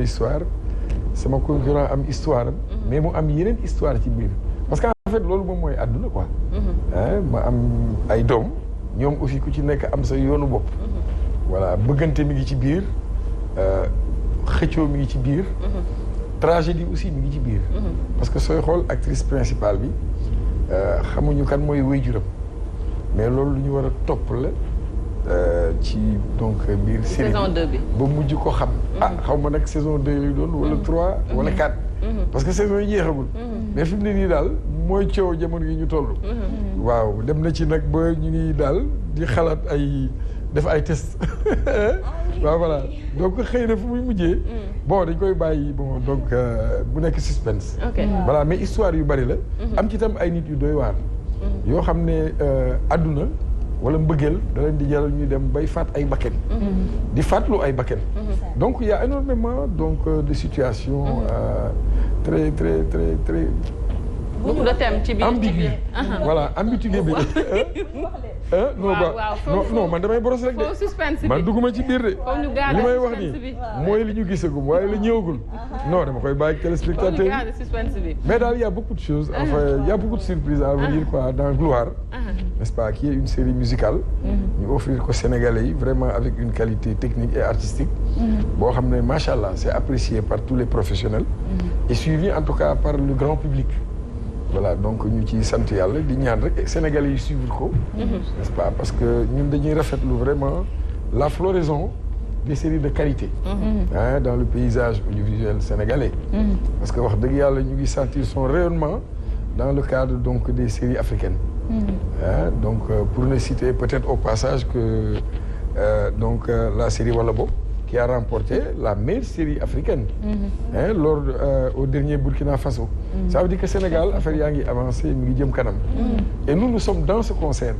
histoire sama concurrent am histoire am mais mu am yeneen histoire ci biir parce que en fait loolu moom mooy àdduna quoi ma am ay doom ñoom aussi ku ci nekk am sa yoonu bopp voilà bëggante mi ngi ci biir xëccoo mi ngi ci biir tragédie aussi mi ngi ci biir parce que sooy xool actrice principale bi xamuñu kan mooy waajuram mais loolu lu ñu war a topp la ci donc biir série saison 2 bi ba mujj ko xam xaw ma nag saison 2 lay doon wala 3 wala 4 parce que saison yi jeexagul mais fi mu ne nii daal mooy coow jamono yi ñu toll waaw dem na ci nag ba ñu ngi daal di xalaat ay def ay test waaw voilà donc xëy na fu muy mujjee bon dañ koy bàyyi bon donc bu nekk suspense voilà mais histoire yu bari la am ci tam ay nit yu doy waar yoo xam ne àdduna wala mbëggeel da leen di jaral ñuy dem bay faat ay bakken di faatlu ay bakken donc il y a énormément donc de situations très très très très beaucoup de thèmes ci biir ambigu voilà ambiguë bi non man damay boros rek de man dugguma ci biir de li may wax nii mooy li ñu gisagum waaye la ñëwagul non dama koy bàyyi téléspectateur mais daal il y a beaucoup de choses enfin il y a beaucoup de surprises à venir quoi dans Gloire n'est-ce pas qui est une série musicale ñu offrir ko Sénégalais yi vraiment avec une qualité technique et artistique boo xam ne macha allah c'est apprécié par tous les professionnels et suivi en tout cas par le grand public voilà donc ñu ci sant yàlla di ñaan rek Sénégalais yi suivre ko n'est-ce pas parce que ñun dañuy rafetlu vraiment la floraison des séries de qualité dans le paysage audiovisuel sénégalais parce que wax dëgg yàlla ñu ngi sentir son rayonnement dans le cadre donc des séries africaines donc pour ne citer peut-être au passage que donc la série Walabo qui a remporté la meilleure série africaine lors au dernier Burkina Faso ça veut dire que Sénégal affaire yaa ngi avancé mi ngi jëm kanam et nous sommes dans ce concert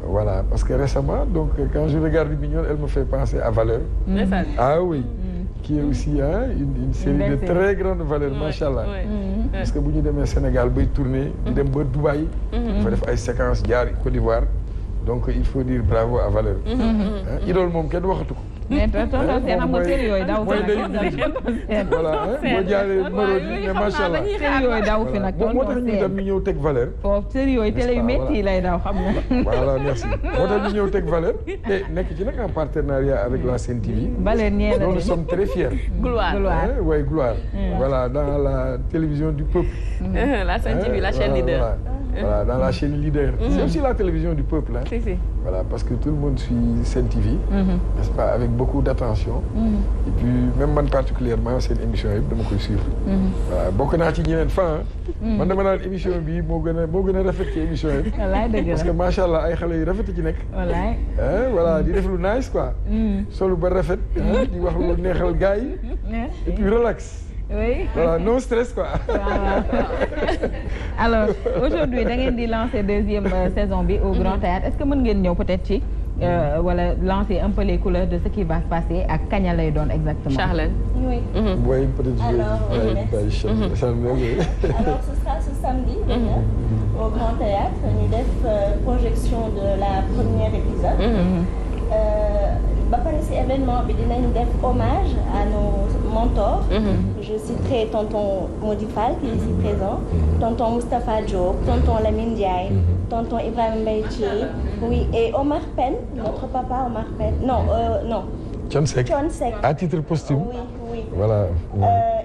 voilà parce que récemment donc quand je regarde Mignonne elle me fait penser à Valeur ah oui qui est aussi une série de très grande valeur machallah parce que bu ñu demee Sénégal bay tourner di dem ba Dubaï dafa def ay séquences jaar Côte d'Ivoire donc il faut dire bravo à Valeur idole moom kenn waxatu ko mais tonton Sène am nga série yooyu daw fi nag voilà boo jaaree Marodi mais macha allah série yooyu daw fi nag moo tax ñu dem ñu ñëw teg Valeur foofu série yooyu télé yu métti yi lay daw xam nga voilà merci moo tax ñu ñëw teg Valeur te nekk ci nag en partenariat avec la Sen TV Valeur ñee la nous sommes très fiers Gloire oui Gloire voilà dans la télévision du peuple la Sen TV la chaîne leader voilà dans la chaîne leader c'est aussi la télévision du peuple voilà parce que tout le monde suit Sen TV n'est-ce pas avec beaucoup d'attention et puis même man particulièrement seen émission yëpp dama koy suivre voilà bokk naa ci ñeneen fan man dama naan émission bi moo gën a rafet ci émission yi parce que macha allah ay xale yu rafet ci nekk voilà di def lu nice quoi solu ba rafet di wax lu neexal gars yi et puis relax oui voilà non stress quoi. alors aujourd'hui da ngeen di lancer deuxième saison bi au Grand Théâtre est-ce que mën ngeen ñëw peut-être ci wala lancer un peu les couleurs de ce qui va se passer ak kañ lay doon exactement. Charlène. oui. oui peut-être alors ce sera ce samedi. au Grand Théâtre ñu def projection de la première épisode. ba pare ci événement bi dinañ def hommage à nos mentors. Je citerai tonton Mody Fall qui est ici présent, tonton Moustapha Diop, tonton Lamine Ndiaye, tonton Ibrahima Mbaye Thié, oui et Omar Pène, notre papa Omar Pène, non. Thione Seck à titre posthume. oui. voilà.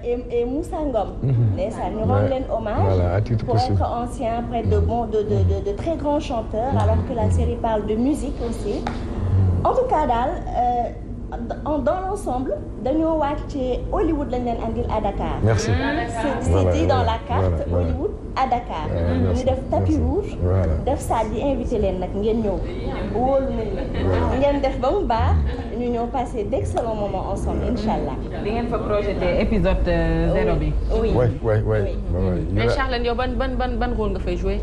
et Moussa Ngom. ndeysaan ñu rendre leen hommage. voilà à titre posthume. pour être ancien près de très grands chanteurs alors que la série parle de musique aussi. En tout cas daal dans l'ensemble dañoo wàcc Hollywood lañ leen andil à Dakar. merci c'est dit dans la carte Hollywood à Dakar. ñu def tapis rouge. def saa di invité leen nag ngeen ñëw wóolu nañ la. ngeen def ba mu baax ñu ñëw passer d'excellents moments ensemble inchallah. di ngeen fa projeté épisode 0 bi. oui mais Charlène yow ban rôle nga fay jouer.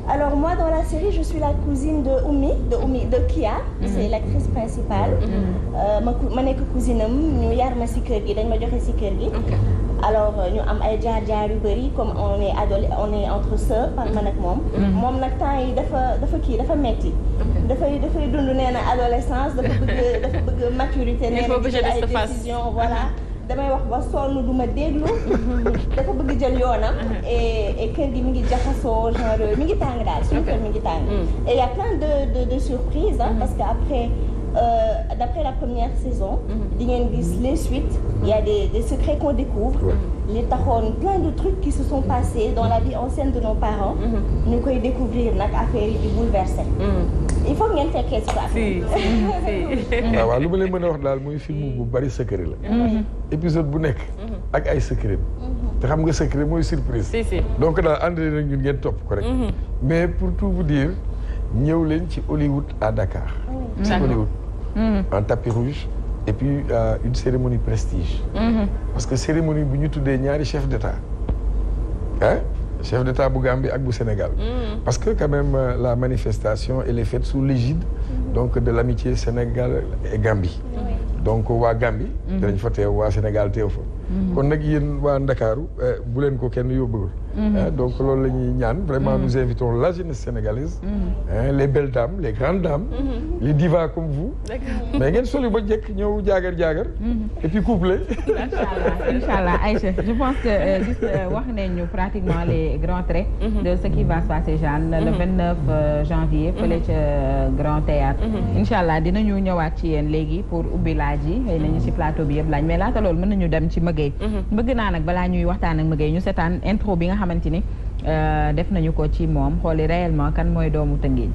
Alors moi dans la série je suis la cousine de Kia. C'est l'actrice principale. ma nekk cousine am ñu yar ma ci kër gi dañ ma joxe ci kër gi. alors ñu am ay jaar yu bari comme on est entre sœurs par man ak moom. moom nag temps yi dafa metti. dafay dund nee na adolescence dafa bëgg maturité. nee na ay décisions voilà. damay wax ba sonn du ma déglu dafa bëgg jël yoonam et kër gi mi ngi jaxasoo genre mi ngi tàng daal suñu kër mi ngi tàng et il y a plein de surprises parce que après d'après la première saison di ngeen gis les suites il y a des secrets qu'on découvre li taxoon plein de trucs qui se sont passés dans la vie ancienne de nos parents ñu koy découvrir nag affaire yi di bouleverser il faut ngeen fekkee ci ko affaire waaw lu ma leen mën a wax daal muy film bu bari secret la épisode bu nekk ak ay secret te xam nga secret mooy surprise donc daal ànd leen ak ñun ngeen topp ko rek mais pour tout vous dire ñëw leen ci Hollywood à Dakar ci Hollywood en tapis rouge et puis une cérémonie prestige parce que cérémonie bu ñu tuddee ñaari chef d'état chef d'état bu Gambie ak bu Sénégal parce que quand même la manifestation elle est faite sous l'égide donc de l'amitié Sénégal et Gambie donc waa Gambie dinañ fa teew waa Sénégal teew fa kon nag yéen waa Ndakaaru bu leen ko kenn yóbbugul donc loolu la ñuy ñaan vraiment nous invitons la jeunesse sénégalaise les belles dames les grandes dames les divas comme vous mais ngeen soli ba jekk ñëw jaagar et puis couplé Inch'Allah Aïcha je pense que gis wax nañu pratiquement les grands traits de ce qui va se passer Jeanne le 29 janvier fële ca Grand Théâtre Inch'Allah dinañu ñëwaat ci yéen léegi pour ubbi laaj yi xëy nañu ci plateau bi yëpp laaj mais laata loolu mën nañu dem ci Mëgëy bëgg naa nag balaa ñuy waxtaan ak Mëgëy ñu seetaan intro bi nga xamante ni def nañu ko ci moom xooli réellement kan mooy doomu Tëngéej.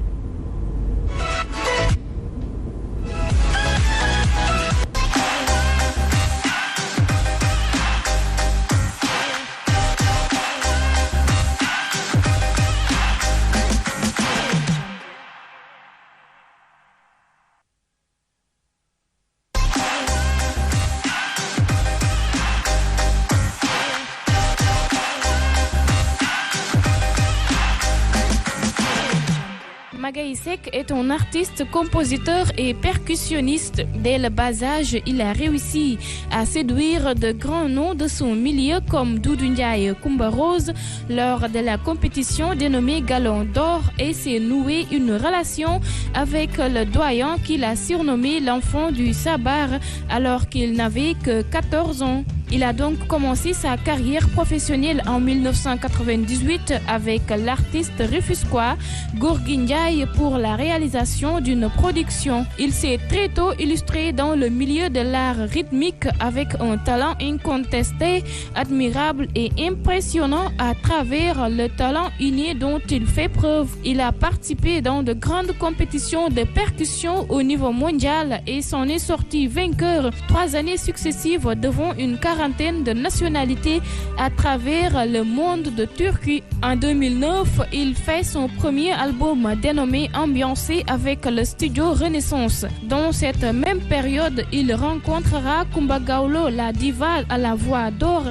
Magaye Seck est un artiste, compositeur et percussionniste. Dès le bas âge, il a réussi à séduire de grands noms de son milieu comme Doudou Ndiaye Coumba Rose lors de la compétition dénommée Galon d'Or et s'est noué une relation avec le doyen qu'il a surnommé l'enfant du Sabar alors qu'il n'avait que 14 ans. Il a donc commencé sa carrière professionnelle en 1998 avec l'artiste rufisquois Gorgui Ndiaye pour la réalisation d'une production. Il s'est très tôt illustré dans le milieu de l'art rythmique avec un talent incontesté, admirable et impressionnant à travers le talent inné dont il fait preuve. Il a participé dans de grandes compétitions de percussion au niveau mondial et s'en est sorti vainqueur 3 années successives devant une quarantaine de nationalités à travers le monde de Turquie. En 2009, il fait son premier album dénommé Ambiancé avec le studio Renaissance. Dans cette même période, il rencontrera Coumba Gawlo, la diva à la voix d'or,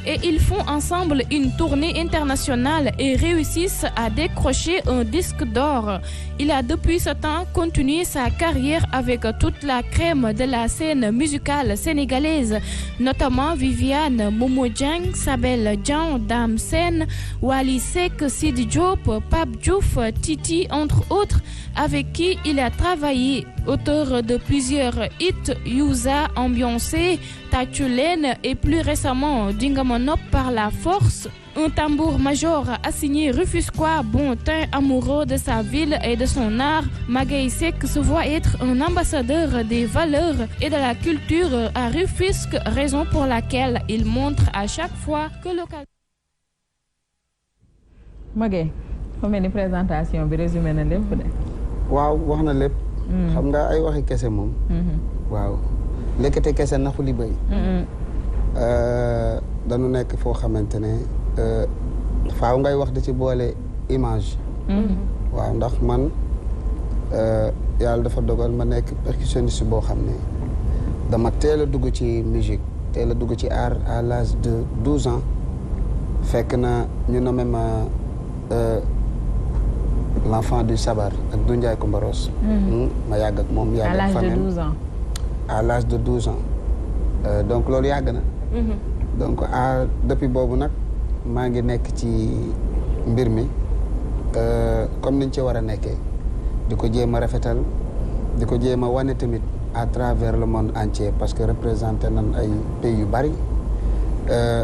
et ils font ensemble une tournée internationale et réussissent à décrocher un disque d'or. Il a depuis ce temps continué sa carrière avec toute la crème de la scène musicale sénégalaise, notamment Viviane, Momo Dieng, Sabel Dian, Dame Sen, Wally Seck, Sidi Diop, Pape Diouf, Titi, entre autres, avec qui il a travaillé. Auteur de plusieurs hits, Youza, Ambiancé, Tatulen et plus récemment Dingamonop par la force. Un tambour-major assigné rufisquois, bon teint, amoureux de sa ville et de son art, Magaye Seck se voit être un ambassadeur des valeurs et de la culture à Rufisque, raison pour laquelle il montre à chaque fois que l'occasion... Magaye, xam ni présentation bi résumé na lépp de. waaw wax na lépp. xam nga ay waxi kese moom. waaw lekkete kese naxu li bëy. dañu nekk foo xamante ne faaw ngay wax di ci boole image. waaw ndax man yàlla dafa dogal ma nekk percussionniste boo xam ne dama teel a dugg ci musique teel a dugg ci art à l'âge de 12 ans fekk na ñu nommé ma l'enfant du Sabar ak Doudou Ndiaye Coumba Rose. ma yàgg ak moom yàgg ak famille. À l'âge de 12 ans. À l'âge de 12 ans donc loolu yàgg na. donc depuis boobu nag maa ngi nekk ci mbir mi comme niñ ci war a nekkee di ko jéem a rafetal di ko jéem a wane tamit à travers le monde entier parce que représenté nañ ay pays yu bari